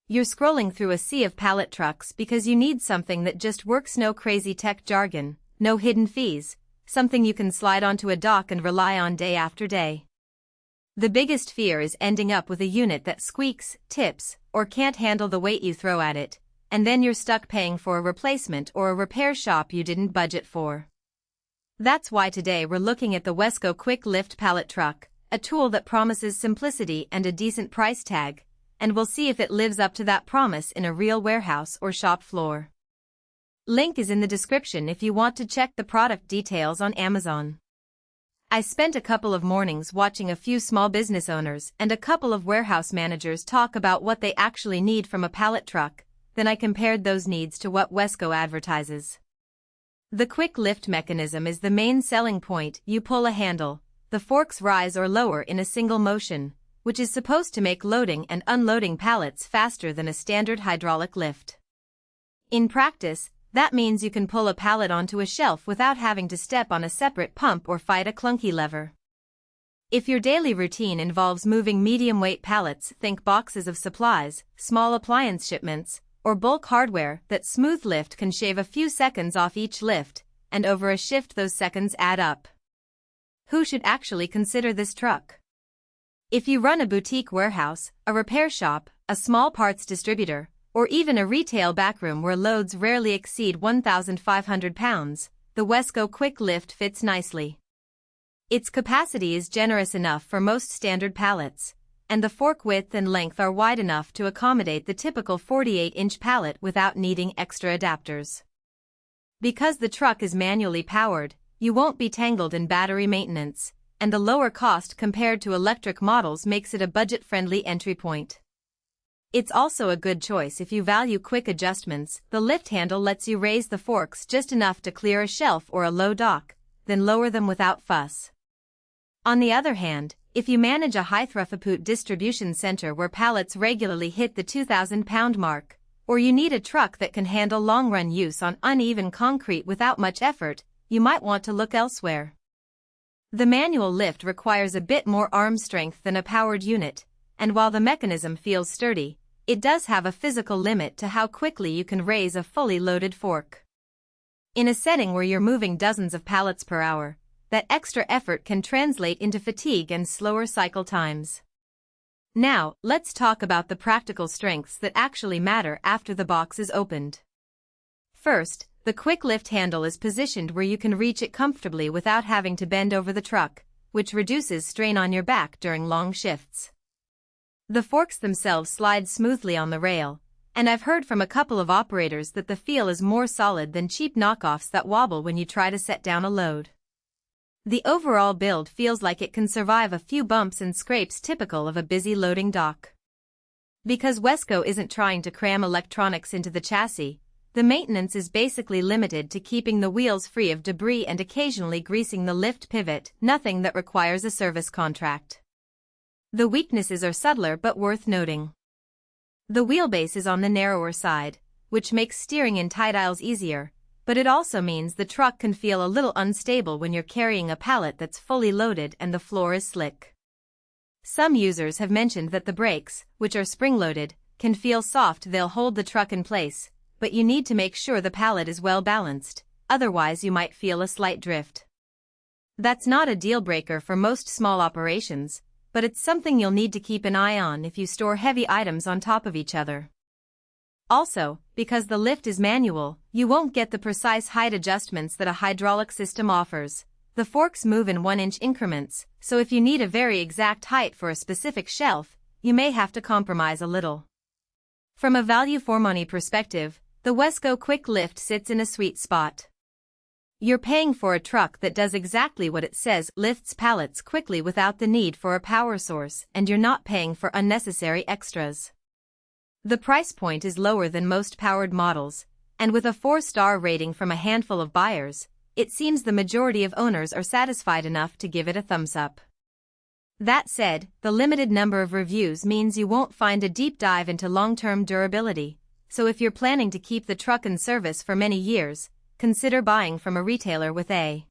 You're scrolling through a sea of pallet trucks because you need something that just works, no crazy tech jargon, no hidden fees, something you can slide onto a dock and rely on day after day. The biggest fear is ending up with a unit that squeaks, tips, or can't handle the weight you throw at it, and then you're stuck paying for a replacement or a repair shop you didn't budget for. That's why today we're looking at the Wesco Quick Lift Pallet Truck, a tool that promises simplicity and a decent price tag, and we'll see if it lives up to that promise in a real warehouse or shop floor. Link is in the description if you want to check the product details on Amazon. I spent a couple of mornings watching a few small business owners and a couple of warehouse managers talk about what they actually need from a pallet truck, then I compared those needs to what Wesco advertises. The quick lift mechanism is the main selling point. You pull a handle, the forks rise or lower in a single motion, which is supposed to make loading and unloading pallets faster than a standard hydraulic lift. In practice, that means you can pull a pallet onto a shelf without having to step on a separate pump or fight a clunky lever. If your daily routine involves moving medium-weight pallets, think boxes of supplies, small appliance shipments, or bulk hardware, that smooth lift can shave a few seconds off each lift, and over a shift those seconds add up. Who should actually consider this truck? If you run a boutique warehouse, a repair shop, a small parts distributor, or even a retail backroom where loads rarely exceed 1,500 pounds, the Wesco Quick Lift fits nicely. Its capacity is generous enough for most standard pallets, and the fork width and length are wide enough to accommodate the typical 48-inch pallet without needing extra adapters. Because the truck is manually powered, you won't be tangled in battery maintenance, and the lower cost compared to electric models makes it a budget-friendly entry point. It's also a good choice if you value quick adjustments. The lift handle lets you raise the forks just enough to clear a shelf or a low dock, then lower them without fuss. On the other hand, if you manage a high-throughput distribution center where pallets regularly hit the 2,000-pound mark, or you need a truck that can handle long-run use on uneven concrete without much effort, you might want to look elsewhere. The manual lift requires a bit more arm strength than a powered unit, and while the mechanism feels sturdy, it does have a physical limit to how quickly you can raise a fully loaded fork. In a setting where you're moving dozens of pallets per hour, that extra effort can translate into fatigue and slower cycle times. Now, let's talk about the practical strengths that actually matter after the box is opened. First, the quick lift handle is positioned where you can reach it comfortably without having to bend over the truck, which reduces strain on your back during long shifts. The forks themselves slide smoothly on the rail, and I've heard from a couple of operators that the feel is more solid than cheap knockoffs that wobble when you try to set down a load. The overall build feels like it can survive a few bumps and scrapes typical of a busy loading dock. Because Wesco isn't trying to cram electronics into the chassis, the maintenance is basically limited to keeping the wheels free of debris and occasionally greasing the lift pivot, nothing that requires a service contract. The weaknesses are subtler but worth noting. The wheelbase is on the narrower side, which makes steering in tight aisles easier, but it also means the truck can feel a little unstable when you're carrying a pallet that's fully loaded and the floor is slick. Some users have mentioned that the brakes, which are spring-loaded, can feel soft. They'll hold the truck in place, but you need to make sure the pallet is well balanced, otherwise you might feel a slight drift. That's not a deal-breaker for most small operations, but it's something you'll need to keep an eye on if you store heavy items on top of each other. Also, because the lift is manual, you won't get the precise height adjustments that a hydraulic system offers. The forks move in 1-inch increments, so if you need a very exact height for a specific shelf, you may have to compromise a little. From a value for money perspective, the Wesco Quick Lift sits in a sweet spot. You're paying for a truck that does exactly what it says, lifts pallets quickly without the need for a power source, and you're not paying for unnecessary extras. The price point is lower than most powered models, and with a 4-star rating from a handful of buyers, it seems the majority of owners are satisfied enough to give it a thumbs up. That said, the limited number of reviews means you won't find a deep dive into long-term durability, so if you're planning to keep the truck in service for many years, consider buying from a retailer with a